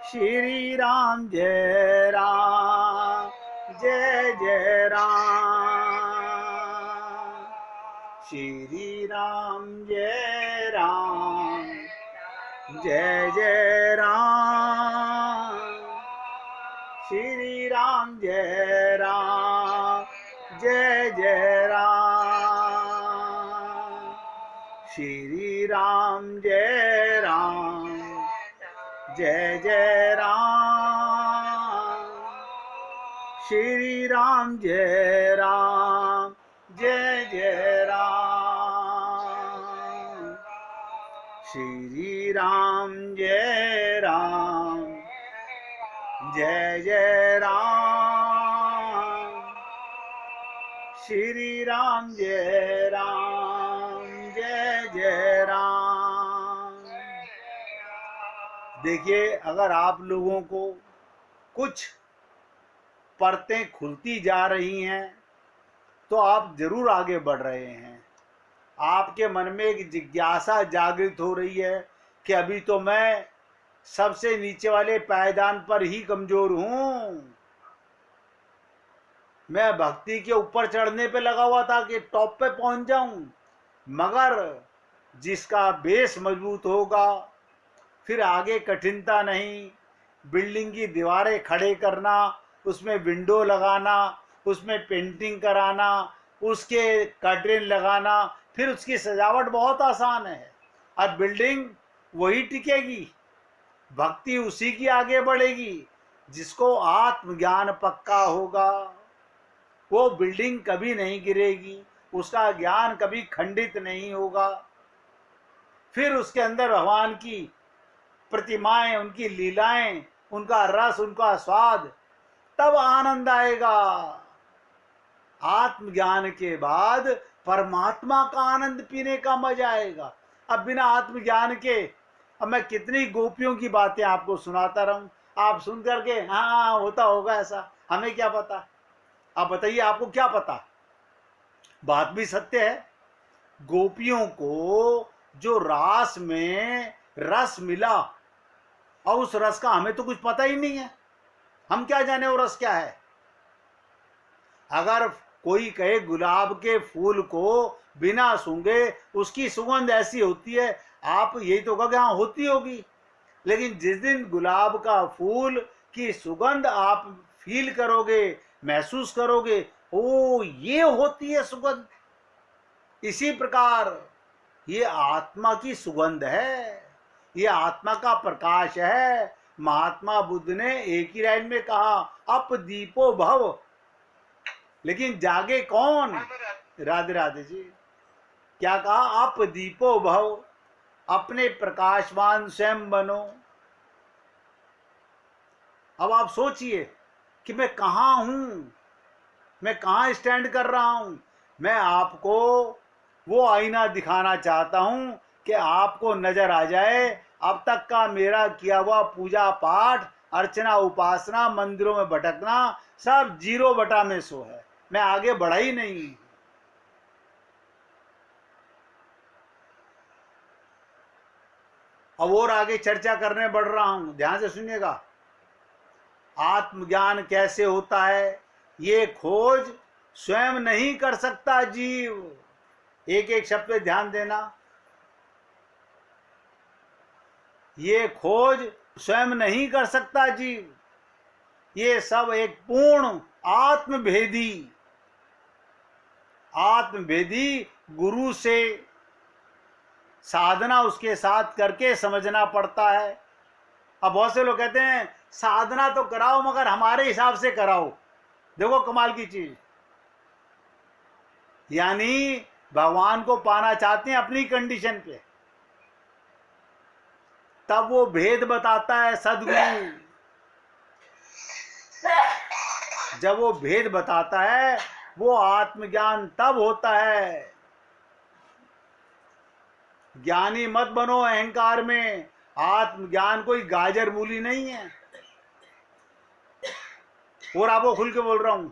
श्री राम जय राम जय जय राम। श्री राम जय राम जय जय राम। श्री राम जय राम जय जय राम। श्री राम जय राम जय जय राम। श्री राम जय राम जय जय राम। श्री राम जय राम जय जय राम। श्री राम जय राम जय जय राम। देखिए, अगर आप लोगों को कुछ परतें खुलती जा रही हैं तो आप जरूर आगे बढ़ रहे हैं। आपके मन में एक जिज्ञासा जागृत हो रही है कि अभी तो मैं सबसे नीचे वाले पायदान पर ही कमजोर हूं। मैं भक्ति के ऊपर चढ़ने पे लगा हुआ था कि टॉप पे पहुंच जाऊं, मगर जिसका बेस मजबूत होगा फिर आगे कठिनता नहीं। बिल्डिंग की दीवारें खड़े करना, उसमें विंडो लगाना, उसमें पेंटिंग कराना, उसके कर्टेन लगाना, फिर उसकी सजावट बहुत आसान है। अब बिल्डिंग वही टिकेगी, भक्ति उसी की आगे बढ़ेगी। जिसको आत्मज्ञान पक्का होगा वो बिल्डिंग कभी नहीं गिरेगी, उसका ज्ञान कभी खंडित नहीं होगा। फिर उसके अंदर भगवान की प्रतिमाएं, उनकी लीलाएं, उनका रस, उनका स्वाद, तब आनंद आएगा। आत्मज्ञान के बाद परमात्मा का आनंद पीने का मजा आएगा। अब बिना आत्मज्ञान के अब मैं कितनी गोपियों की बातें आपको सुनाता रहूं, आप सुन करके हाँ होता होगा ऐसा, हमें क्या पता। आप बताइए, आपको क्या पता। बात भी सत्य है। गोपियों को जो रास में रस मिला और उस रस का हमें तो कुछ पता ही नहीं है, हम क्या जाने वो रस क्या है। अगर कोई कहे गुलाब के फूल को बिना सूंघे उसकी सुगंध ऐसी होती है, आप यही तो कहोगे हाँ होती होगी। लेकिन जिस दिन गुलाब का फूल की सुगंध आप फील करोगे, महसूस करोगे, ओ ये होती है सुगंध। इसी प्रकार ये आत्मा की सुगंध है, ये आत्मा का प्रकाश है। महात्मा बुद्ध ने एक ही लाइन में कहा, अप दीपो भव। लेकिन जागे कौन? राधे राधे जी। क्या कहा? अप दीपो भव, अपने प्रकाशवान स्वयं बनो। अब आप सोचिए कि मैं कहाँ हूं, मैं कहाँ स्टैंड कर रहा हूं। मैं आपको वो आईना दिखाना चाहता हूं कि आपको नजर आ जाए अब तक का मेरा किया हुआ पूजा पाठ, अर्चना, उपासना, मंदिरों में भटकना सब 0/100 है। मैं आगे बढ़ा ही नहीं। अब और आगे चर्चा करने बढ़ रहा हूं, ध्यान से सुनिएगा। आत्मज्ञान कैसे होता है ये खोज स्वयं नहीं कर सकता जीव। एक एक शब्द पे ध्यान देना। ये खोज स्वयं नहीं कर सकता जीव, ये सब एक पूर्ण आत्मभेदी गुरु से साधना उसके साथ करके समझना पड़ता है। अब बहुत से लोग कहते हैं साधना तो कराओ मगर हमारे हिसाब से कराओ। देखो कमाल की चीज, यानी भगवान को पाना चाहते हैं अपनी कंडीशन पे, तब वो भेद बताता है सदगुरु। जब वो भेद बताता है वो आत्मज्ञान तब होता है। ज्ञानी मत बनो अहंकार में। आत्मज्ञान कोई गाजर मूली नहीं है। और आपको खुल के बोल रहा हूं,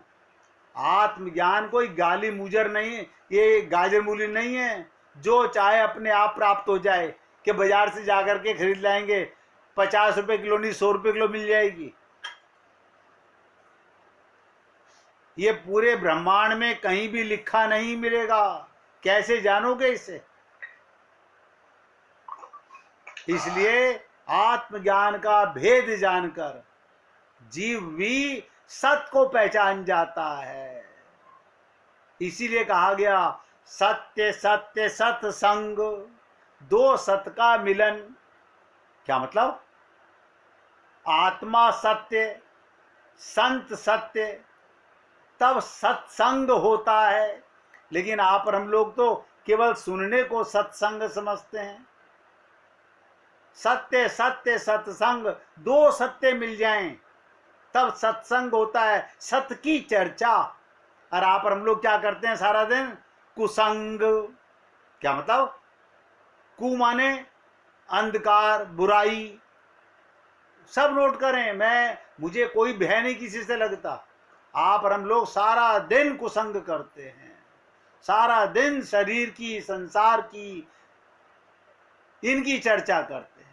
आत्मज्ञान कोई गाली मुजर नहीं, ये गाजर मूली नहीं है जो चाहे अपने आप प्राप्त हो जाए, कि बाजार से जाकर के खरीद लाएंगे 50 रुपए किलो नहीं 100 रुपए किलो मिल जाएगी। ये पूरे ब्रह्मांड में कहीं भी लिखा नहीं मिलेगा। कैसे जानोगे इसे? इसलिए आत्मज्ञान का भेद जानकर जीव भी सत्य को पहचान जाता है। इसीलिए कहा गया सत्य सत्य सत्संग, दो सत्य का मिलन। क्या मतलब? आत्मा सत्य, संत सत्य, तब सत्संग होता है। लेकिन आप और हम लोग तो केवल सुनने को सत्संग समझते हैं। सत्य सत्य सत्संग, दो सत्य मिल जाएं तब सत्संग होता है, सत्य की चर्चा। और आप और हम लोग क्या करते हैं सारा दिन? कुसंग। क्या मतलब? कु माने अंधकार, बुराई। सब नोट करें, मुझे कोई भय नहीं किसी से लगता। आप और हम लोग सारा दिन कुसंग करते हैं, सारा दिन शरीर की, संसार की, इनकी चर्चा करते हैं।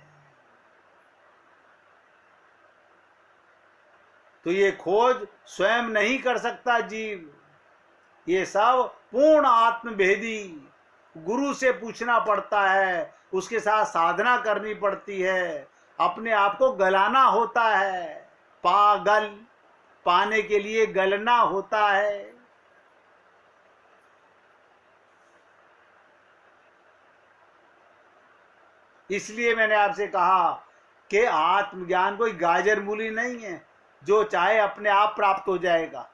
तो ये खोज स्वयं नहीं कर सकता जीव, ये सब पूर्ण आत्मभेदी गुरु से पूछना पड़ता है, उसके साथ साधना करनी पड़ती है, अपने आप को गलाना होता है। पागल पाने के लिए गलना होता है। इसलिए मैंने आपसे कहा कि आत्मज्ञान कोई गाजर मूली नहीं है जो चाहे अपने आप प्राप्त हो जाएगा।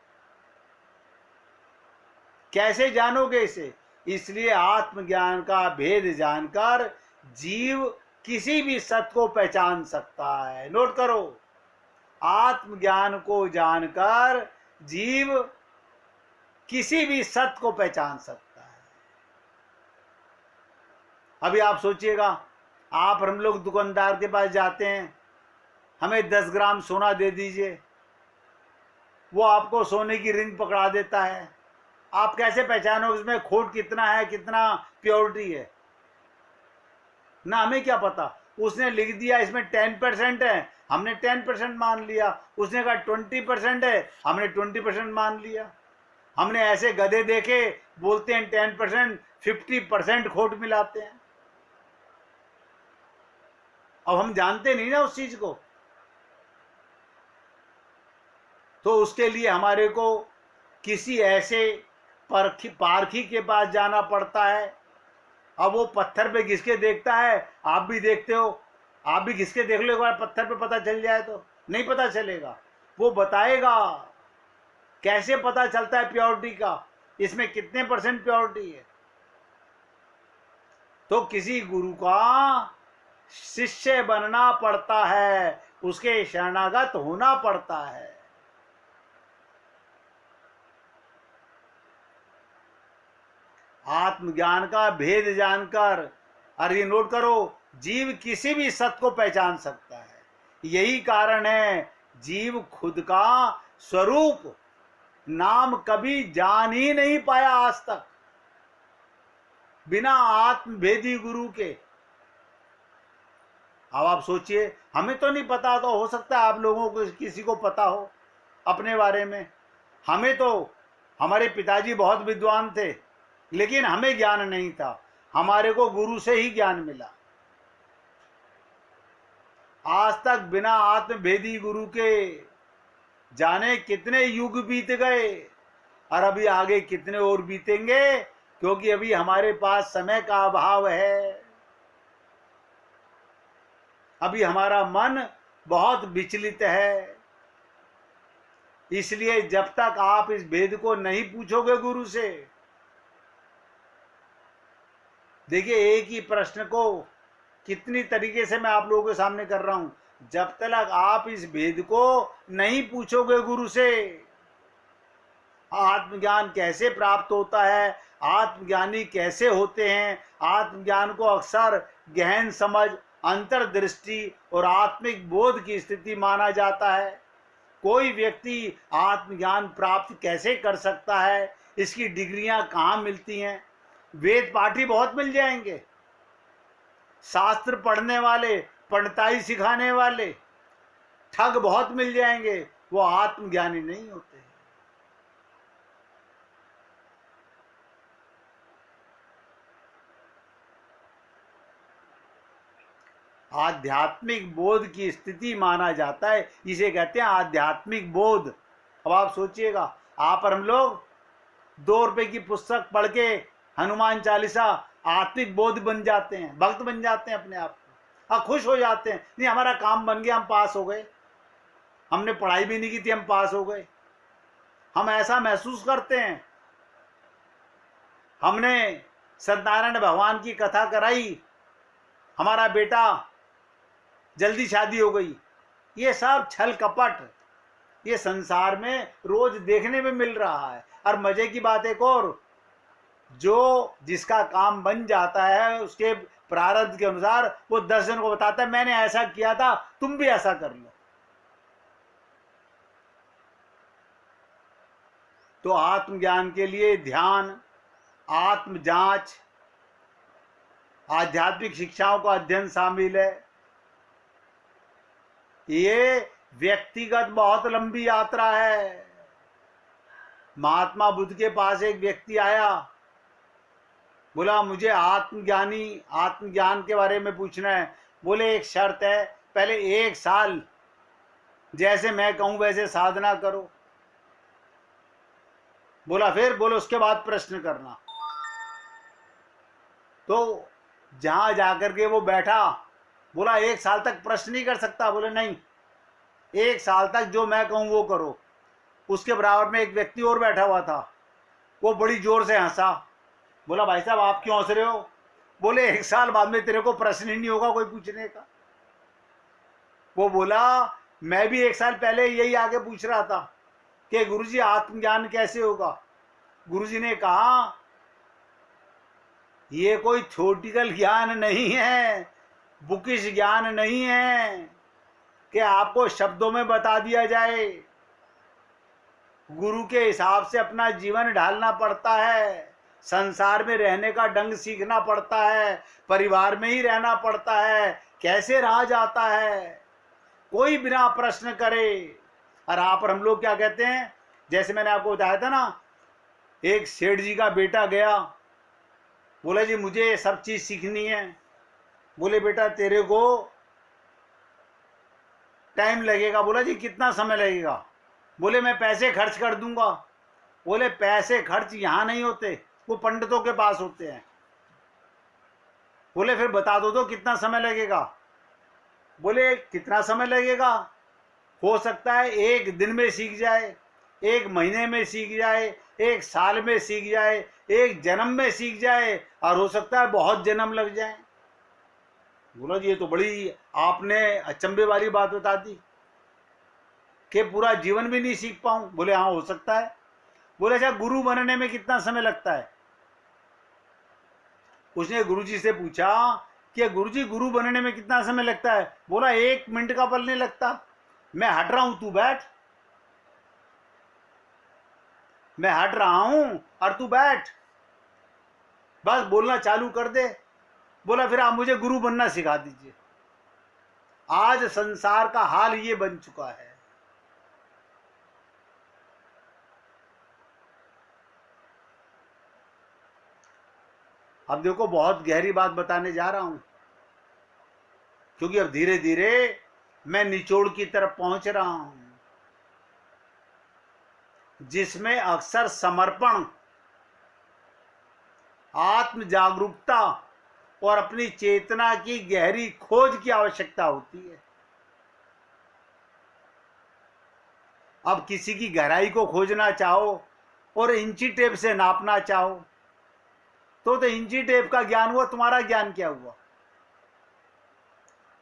कैसे जानोगे इसे? इसलिए आत्मज्ञान का भेद जानकर जीव किसी भी सत्य को पहचान सकता है। नोट करो, आत्मज्ञान को जानकर जीव किसी भी सत्य को पहचान सकता है। अभी आप सोचिएगा, आप हम लोग दुकानदार के पास जाते हैं, हमें 10 ग्राम सोना दे दीजिए, वो आपको सोने की रिंग पकड़ा देता है। आप कैसे पहचानोगे उसमें खोट कितना है, कितना प्योरिटी है? ना हमें क्या पता। उसने लिख दिया इसमें 10% है, हमने 10% मान लिया। उसने कहा 20% है, हमने 20% मान लिया। हमने ऐसे गधे देखे, बोलते हैं 10%, 50% खोट मिलाते हैं। अब हम जानते नहीं ना उस चीज को, तो उसके लिए हमारे को किसी ऐसे पारखी के पास जाना पड़ता है। अब वो पत्थर पे घिस के देखता है, आप भी देखते हो, आप भी घिस के देख लो एक बार, पत्थर पे पता चल जाए तो नहीं पता चलेगा। वो बताएगा। कैसे पता चलता है प्योरिटी का? इसमें कितने % प्योरिटी है? तो किसी गुरु का शिष्य बनना पड़ता है, उसके शरणागत होना पड़ता है। आत्मज्ञान का भेद जानकर, अरे नोट करो, जीव किसी भी सत्य को पहचान सकता है। यही कारण है जीव खुद का स्वरूप नाम कभी जान ही नहीं पाया आज तक, बिना आत्मभेदी गुरु के। अब आप सोचिए, हमें तो नहीं पता, तो हो सकता है आप लोगों को किसी को पता हो अपने बारे में। हमें तो, हमारे पिताजी बहुत विद्वान थे, लेकिन हमें ज्ञान नहीं था, हमारे को गुरु से ही ज्ञान मिला। आज तक बिना आत्मभेदी गुरु के जाने कितने युग बीत गए, और अभी आगे कितने और बीतेंगे, क्योंकि अभी हमारे पास समय का अभाव है। अभी हमारा मन बहुत विचलित है। इसलिए जब तक आप इस भेद को नहीं पूछोगे गुरु से, देखिए एक ही प्रश्न को कितनी तरीके से मैं आप लोगों के सामने कर रहा हूं। जब तक आप इस भेद को नहीं पूछोगे गुरु से, आत्मज्ञान कैसे प्राप्त होता है, आत्मज्ञानी कैसे होते हैं, आत्मज्ञान को अक्सर गहन समझ, अंतर्दृष्टि और आत्मिक बोध की स्थिति माना जाता है। कोई व्यक्ति आत्मज्ञान प्राप्त कैसे कर सकता है, इसकी डिग्रियां कहाँ मिलती हैं? वेद पाठी बहुत मिल जाएंगे, शास्त्र पढ़ने वाले पंडिताई सिखाने वाले ठग बहुत मिल जाएंगे, वो आत्मज्ञानी नहीं होते। आध्यात्मिक बोध की स्थिति माना जाता है, इसे कहते हैं आध्यात्मिक बोध। अब आप सोचिएगा, आप और हम लोग 2 रुपए की पुस्तक पढ़ के हनुमान चालीसा आत्मिक बोध बन जाते हैं, भक्त बन जाते हैं अपने आप को, हाँ खुश हो जाते हैं, नहीं हमारा काम बन गया, हम पास हो गए, हमने पढ़ाई भी नहीं की थी, हम पास हो गए, हम ऐसा महसूस करते हैं। हमने सत्यनारायण भगवान की कथा कराई, हमारा बेटा जल्दी शादी हो गई। ये सब छल कपट ये संसार में रोज देखने में मिल रहा है। और मजे की बात एक और, जो जिसका काम बन जाता है उसके प्रारब्ध के अनुसार वो 10 जन को बताता है मैंने ऐसा किया था, तुम भी ऐसा कर लो। तो आत्मज्ञान के लिए ध्यान, आत्म जांच, आध्यात्मिक शिक्षाओं का अध्ययन शामिल है। ये व्यक्तिगत बहुत लंबी यात्रा है। महात्मा बुद्ध के पास एक व्यक्ति आया, बोला मुझे आत्मज्ञान के बारे में पूछना है। बोले एक शर्त है, पहले 1 साल जैसे मैं कहूं वैसे साधना करो। बोला फिर? बोले उसके बाद प्रश्न करना। तो जहां जाकर के वो बैठा, बोला 1 साल तक प्रश्न नहीं कर सकता। बोले नहीं, 1 साल तक जो मैं कहूं वो करो। उसके बराबर में एक व्यक्ति और बैठा हुआ था, वो बड़ी जोर से हंसा। बोला भाई साहब आप क्यों हंस रहे हो? बोले 1 साल बाद में तेरे को प्रश्न ही नहीं होगा कोई पूछने का। वो बोला मैं भी 1 साल पहले यही आगे पूछ रहा था कि गुरुजी आत्मज्ञान कैसे होगा। गुरुजी ने कहा ये कोई थ्योरेटिकल ज्ञान नहीं है, बुकिश ज्ञान नहीं है कि आपको शब्दों में बता दिया जाए। गुरु के हिसाब से अपना जीवन ढालना पड़ता है, संसार में रहने का ढंग सीखना पड़ता है, परिवार में ही रहना पड़ता है, कैसे रहा जाता है, कोई बिना प्रश्न करे। और आप और हम लोग क्या कहते हैं, जैसे मैंने आपको बताया था ना, एक सेठ जी का बेटा गया, बोला जी मुझे सब चीज सीखनी है। बोले बेटा तेरे को टाइम लगेगा। बोला जी कितना समय लगेगा? बोले मैं पैसे खर्च कर दूंगा। बोले पैसे खर्च यहाँ नहीं होते, वो पंडितों के पास होते हैं। बोले फिर बता दो तो कितना समय लगेगा? बोले कितना समय लगेगा, हो सकता है 1 दिन में सीख जाए, 1 महीने में सीख जाए, 1 साल में सीख जाए, 1 जन्म में सीख जाए, और हो सकता है बहुत जन्म लग जाए। बोला जी ये तो बड़ी आपने अचंभे वाली बात बता दी कि पूरा जीवन भी नहीं सीख पाऊं। बोले हाँ हो सकता है। बोले अच्छा गुरु बनने में कितना समय लगता है? उसने गुरुजी से पूछा कि गुरुजी गुरु बनने में कितना समय लगता है? बोला 1 मिनट का पल नहीं लगता, मैं हट रहा हूं तू बैठ, मैं हट रहा हूं और तू बैठ, बस बोलना चालू कर दे। बोला फिर आप मुझे गुरु बनना सिखा दीजिए। आज संसार का हाल ये बन चुका है। अब देखो बहुत गहरी बात बताने जा रहा हूं, क्योंकि अब धीरे धीरे मैं निचोड़ की तरफ पहुंच रहा हूं, जिसमें अक्सर समर्पण, आत्म जागरूकता और अपनी चेतना की गहरी खोज की आवश्यकता होती है। अब किसी की गहराई को खोजना चाहो और इंची टेप से नापना चाहो तो इंची टेप का ज्ञान हुआ, तुम्हारा ज्ञान क्या हुआ?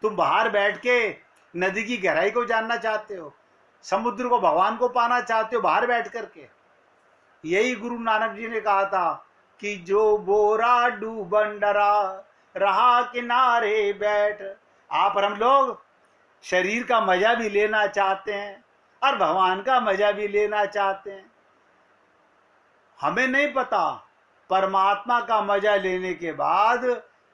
तुम बाहर बैठ के नदी की गहराई को जानना चाहते हो, समुद्र को, भगवान को पाना चाहते हो बाहर बैठ करके। यही गुरु नानक जी ने कहा था कि जो बोरा डूबन डरा रहा किनारे बैठ। आप और हम लोग शरीर का मजा भी लेना चाहते हैं और भगवान का मजा भी लेना चाहते हैं। हमें नहीं पता, परमात्मा का मजा लेने के बाद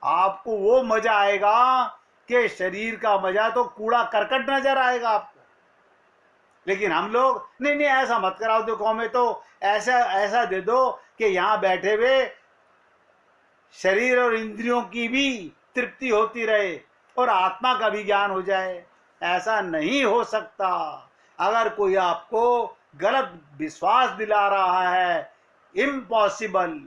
आपको वो मजा आएगा कि शरीर का मजा तो कूड़ा करकट नजर आएगा आपको। लेकिन हम लोग नहीं नहीं ऐसा मत कराओ, देखो हमें तो ऐसा ऐसा दे दो कि यहाँ बैठे हुए शरीर और इंद्रियों की भी तृप्ति होती रहे और आत्मा का भी ज्ञान हो जाए। ऐसा नहीं हो सकता। अगर कोई आपको गलत विश्वास दिला रहा है, इम्पॉसिबल।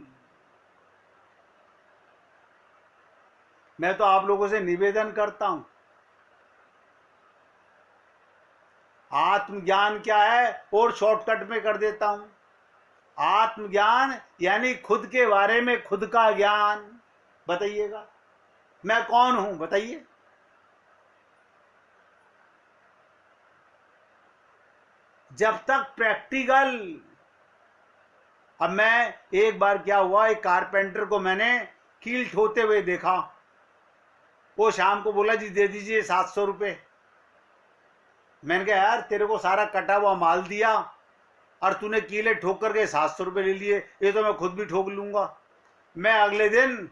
मैं तो आप लोगों से निवेदन करता हूं, आत्मज्ञान क्या है और शॉर्टकट में कर देता हूं। आत्मज्ञान यानी खुद के बारे में खुद का ज्ञान। बताइएगा मैं कौन हूं, बताइए। जब तक प्रैक्टिकल, अब मैं एक बार क्या हुआ, एक कारपेंटर को मैंने कील ठोते हुए देखा। वो शाम को बोला जी दे दीजिए 700 रुपये। मैंने कहा यार तेरे को सारा कटा हुआ माल दिया और तूने कीले ठोक करके 700 रुपये ले लिए, ये तो मैं खुद भी ठोक लूंगा। मैं अगले दिन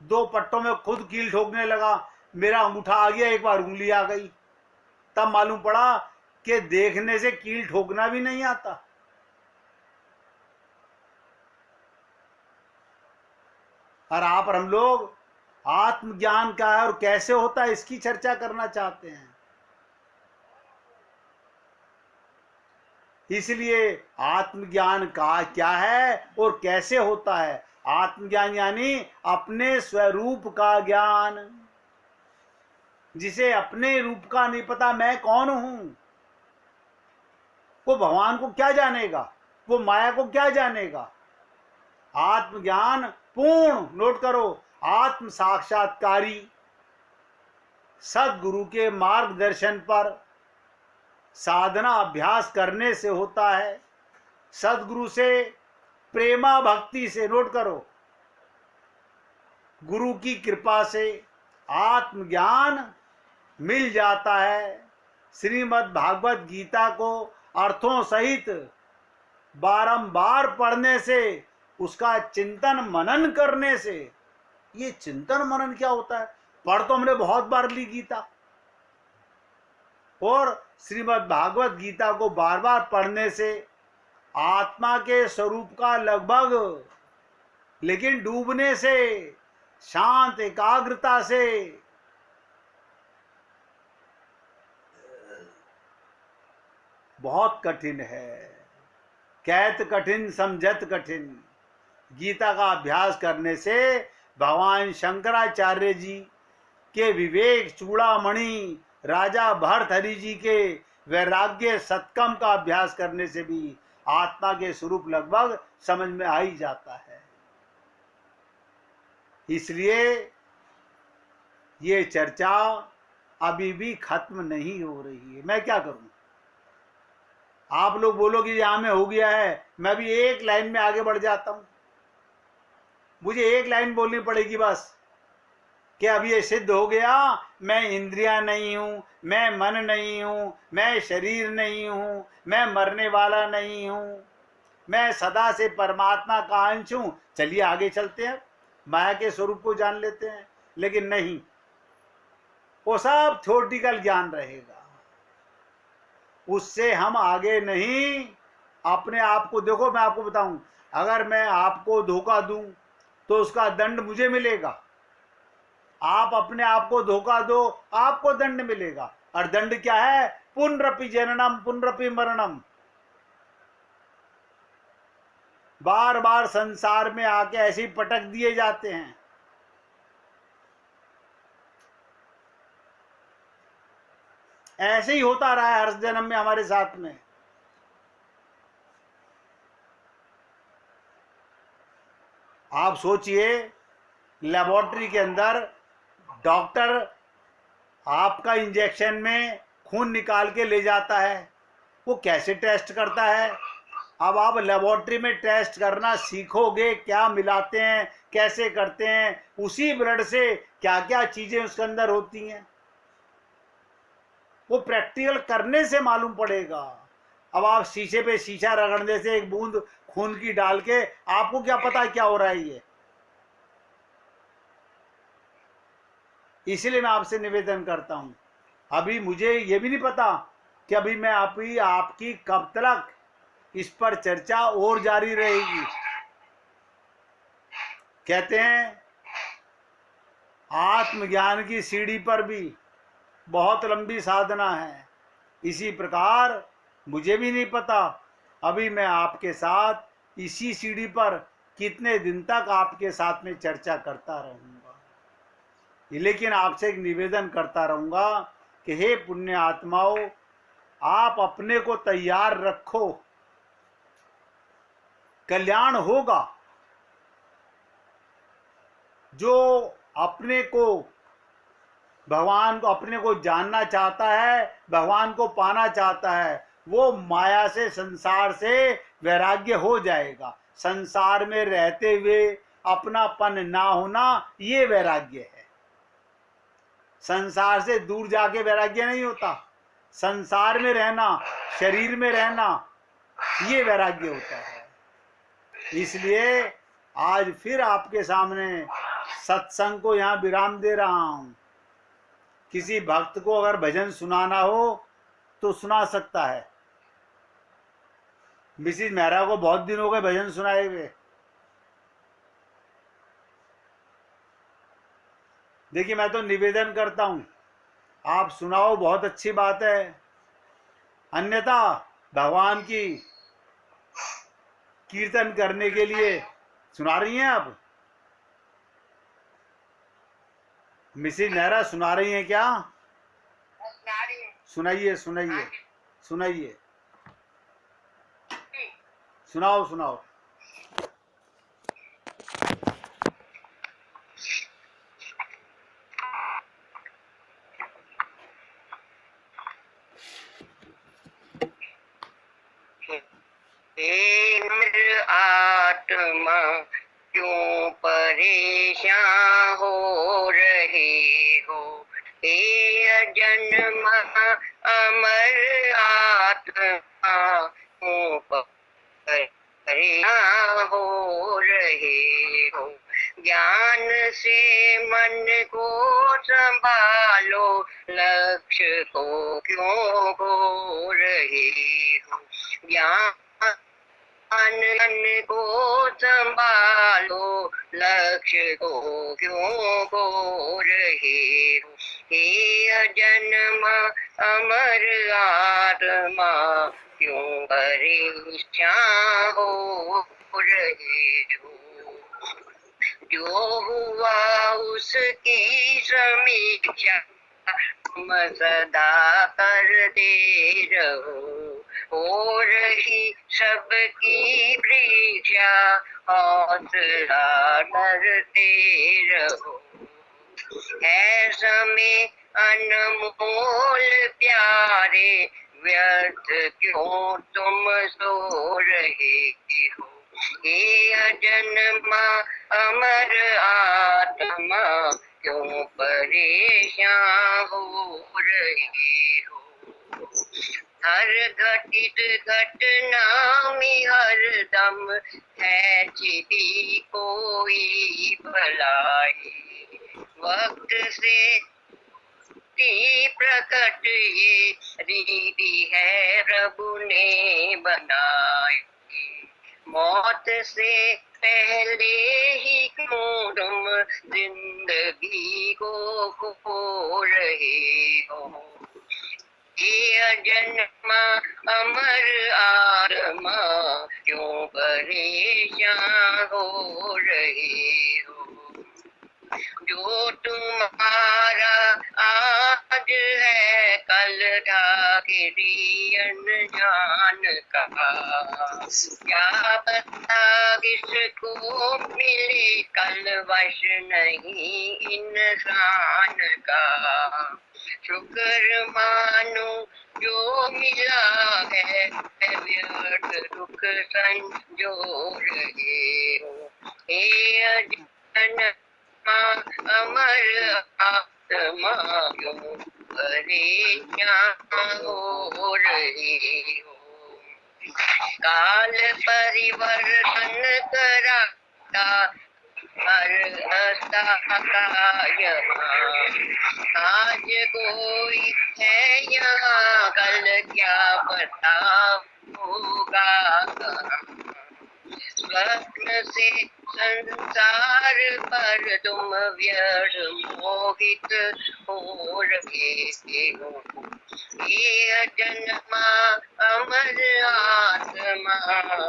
2 पट्टों में खुद कील ठोकने लगा। मेरा अंगूठा आ गया, एक बार उंगली आ गई। तब मालूम पड़ा कि देखने से कील ठोकना भी नहीं आता। और आप और हम लोग आत्मज्ञान क्या है और कैसे होता है इसकी चर्चा करना चाहते हैं। इसलिए आत्मज्ञान का क्या है और कैसे होता है। आत्मज्ञान यानी अपने स्वरूप का ज्ञान। जिसे अपने रूप का नहीं पता मैं कौन हूं, वो भगवान को क्या जानेगा, वो माया को क्या जानेगा। आत्मज्ञान पूर्ण, नोट करो, आत्म साक्षात्कारी सदगुरु के मार्गदर्शन पर साधना अभ्यास करने से होता है। सदगुरु से प्रेमा भक्ति से, नोट करो, गुरु की कृपा से आत्मज्ञान मिल जाता है। श्रीमद् भागवत गीता को अर्थों सहित बारंबार पढ़ने से, उसका चिंतन मनन करने से। ये चिंतन मनन क्या होता है? पढ़ तो हमने बहुत बार ली गीता, और श्रीमद् भागवत गीता को बार बार पढ़ने से आत्मा के स्वरूप का लगभग, लेकिन डूबने से, शांत एकाग्रता से, बहुत कठिन है। कहत कठिन समझत कठिन। गीता का अभ्यास करने से भगवान शंकराचार्य जी के विवेक चूड़ामणि, राजा भर्तहरि जी के वैराग्य सत्कम का अभ्यास करने से भी आत्मा के स्वरूप लगभग समझ में आ ही जाता है। इसलिए ये चर्चा अभी भी खत्म नहीं हो रही है। मैं क्या करूं? आप लोग बोलोगे यहां में हो गया है, मैं भी एक लाइन में आगे बढ़ जाता हूं। मुझे एक लाइन बोलनी पड़ेगी बस कि अब ये सिद्ध हो गया, मैं इंद्रियां नहीं हूं, मैं मन नहीं हूं, मैं शरीर नहीं हूं, मैं मरने वाला नहीं हूं, मैं सदा से परमात्मा का अंश हूं। चलिए आगे चलते हैं, माया के स्वरूप को जान लेते हैं। लेकिन नहीं, वो सब थ्योरेटिकल ज्ञान रहेगा, उससे हम आगे नहीं। अपने आप को देखो, मैं आपको बताऊं, अगर मैं आपको धोखा दूं तो उसका दंड मुझे मिलेगा। आप अपने आप को धोखा दो, आपको दंड मिलेगा। और दंड क्या है? पुनरपि जननम पुनरपि मरणम। बार बार संसार में आके ऐसे ही पटक दिए जाते हैं। ऐसे ही होता रहा है हर जन्म में हमारे साथ में। आप सोचिए, लेबोरेटरी के अंदर डॉक्टर आपका इंजेक्शन में खून निकाल के ले जाता है, वो कैसे टेस्ट करता है? अब आप लेबोरेटरी में टेस्ट करना सीखोगे, क्या मिलाते हैं, कैसे करते हैं, उसी ब्लड से क्या क्या चीजें उसके अंदर होती हैं, वो प्रैक्टिकल करने से मालूम पड़ेगा। अब आप शीशे पे शीशा रगड़ने से एक बूंद खून की डाल के, आपको क्या पता क्या हो रहा है? ये इसलिए मैं आपसे निवेदन करता हूं। अभी मुझे ये भी नहीं पता कि अभी मैं आपकी कब तक इस पर चर्चा और जारी रहेगी। कहते हैं आत्मज्ञान की सीढ़ी पर भी बहुत लंबी साधना है। इसी प्रकार मुझे भी नहीं पता अभी मैं आपके साथ इसी सीढ़ी पर कितने दिन तक आपके साथ में चर्चा करता रहूंगा, लेकिन आपसे एक निवेदन करता रहूंगा कि हे पुण्य आत्माओं, आप अपने को तैयार रखो, कल्याण होगा। जो अपने को भगवान को अपने को जानना चाहता है, भगवान को पाना चाहता है, वो माया से संसार से वैराग्य हो जाएगा। संसार में रहते हुए अपनापन ना होना ये वैराग्य है। संसार से दूर जाके वैराग्य नहीं होता, संसार में रहना, शरीर में रहना, ये वैराग्य होता है। इसलिए आज फिर आपके सामने सत्संग को यहाँ विराम दे रहा हूं। किसी भक्त को अगर भजन सुनाना हो तो सुना सकता है। मिसिज मेहरा को बहुत दिन हो गए भजन सुनाए हुए। देखिए, मैं तो निवेदन करता हूं, आप सुनाओ, बहुत अच्छी बात है, अन्यथा भगवान की कीर्तन करने के लिए सुना रही हैं आप? मिसिज मेहरा सुना रही हैं क्या? सुनाइए सुनाइए सुनाइए, सुनाओ सुनाओ। मेरे आत्मा क्यों परेशान हो रही हो, हे जन्म अमर आत्मा क्यों परेशान हो रही हो। ज्ञान से मन को संभालो, लक्ष्य को क्यों खो रही हो। ज्ञान मन को संभालो, लक्ष्य को क्यों खो रहे हो। हे जन्म अमर आत्मा क्यों परेशान हो रहे हो। जो हुआ उसकी समीक्षा सदा करते रहो, हो रही सबकी परीक्षा हौसला करते रहो। है समय अनमोल प्यारे, व्यर्थ क्यों तुम सो रहे हो। हे अजन्मा अमर आत्मा क्यों परेशान हो रहे हो। हर घटित घटना में हर दम है छिपी कोई भलाई। वक्त से प्रकट ये रीति है प्रभु ने बनाई। मौत से पहले ही क्यों तुम जिंदगी को खो रहे हो। ये अजन्मा अमर आत्मा क्यों परेशान हो रहे हो। जो तुम्हारा आज है कल था किसी अनजान का, क्या पता किसको मिले कल वश नहीं इंसान का। शुक्र मानो जो मिला है व्यर्थ दुख संजो रहे हो। हे अजन्मा अमर आत्मा क्यों परेशान हो रहे हो। काल परिवर्तन कराता हर हंसा का यहाँ। आज कोई है यहाँ, कल क्या पता होगा कहाँ। स्वप्न से संसार पर तुम व्यर्थ मोहित हो रहे हो। ये अजन्मा अमर आत्मा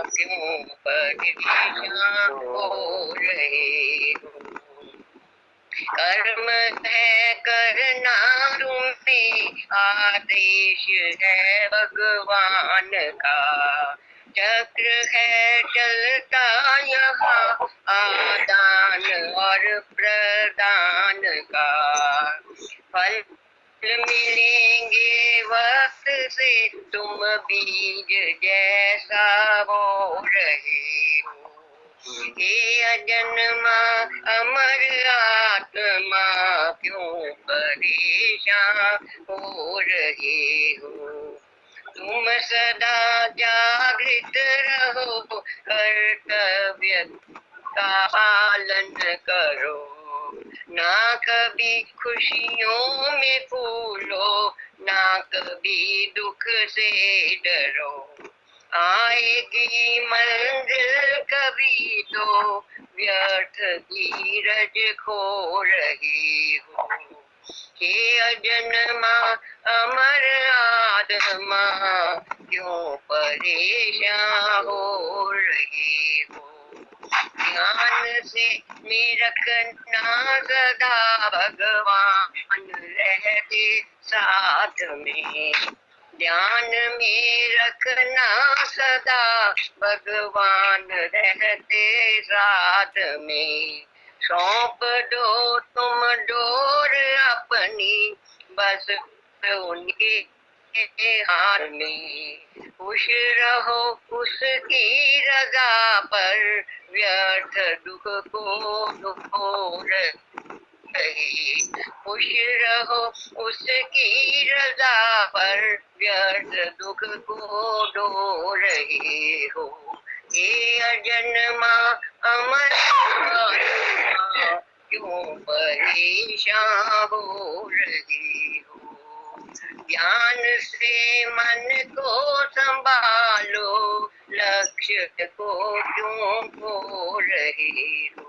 क्यों परेशान हो रहे हो। कर्म है करना तुम्हें, आदेश है भगवान का। चक्र है चलता यहाँ, आदान और प्रदान का। फल मिलेंगे वक्त से, तुम बीज जैसा बो रहे हो। हे अजन्मा अमर आत्मा क्यों परेशान हो रहे हो। तुम सदा जागृत रहो, कर्तव्य का पालन करो। ना कभी खुशियों में फूलो, ना कभी दुख से डरो। आएगी मंजिल कभी तो, व्यर्थ धीरज खो रही हो। हे अजन्मा अमर आत्मा क्यों परेशान हो रही हो। ध्यान से में रखना सदा, भगवान रहते साथ में। ध्यान में रखना सदा, भगवान रहते साथ में। सौंप दो तुम डोर अपनी, बस उनके हाथ में। खुश रहो उसकी रजा पर, व्यर्थ दुख को दूर रहे। खुश रहो उसकी रजा पर, व्यर्थ दुख को दूर रहे हो। हे अजन्मा अमर आत्मा क्यों परेशान हो रही हो। ज्ञान से मन को संभालो, लक्ष्य को क्यों खो रहे हो।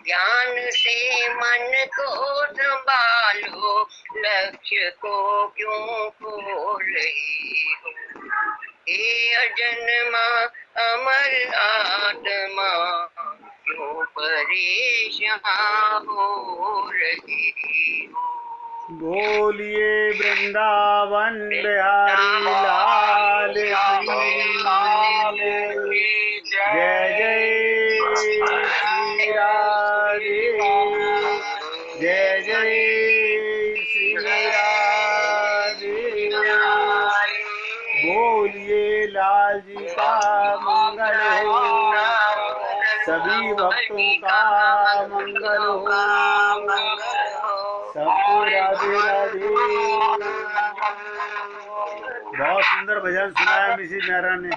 ज्ञान से मन को संभालो, लक्ष्य को क्यों खो रहे हो। हे अजन्मा अमर आत्मा क्यों परेशान हो रही हो। बोलिए वृंदावन बिहारी लाल की जय। जय श्री राधे, जय जय श्री राधे। बोलिए लाल जी का मंगल हो, सभी भक्तों का मंगल हो। सबको राधे राधे। बहुत सुंदर भजन सुनाया मिसिज मेहरा ने।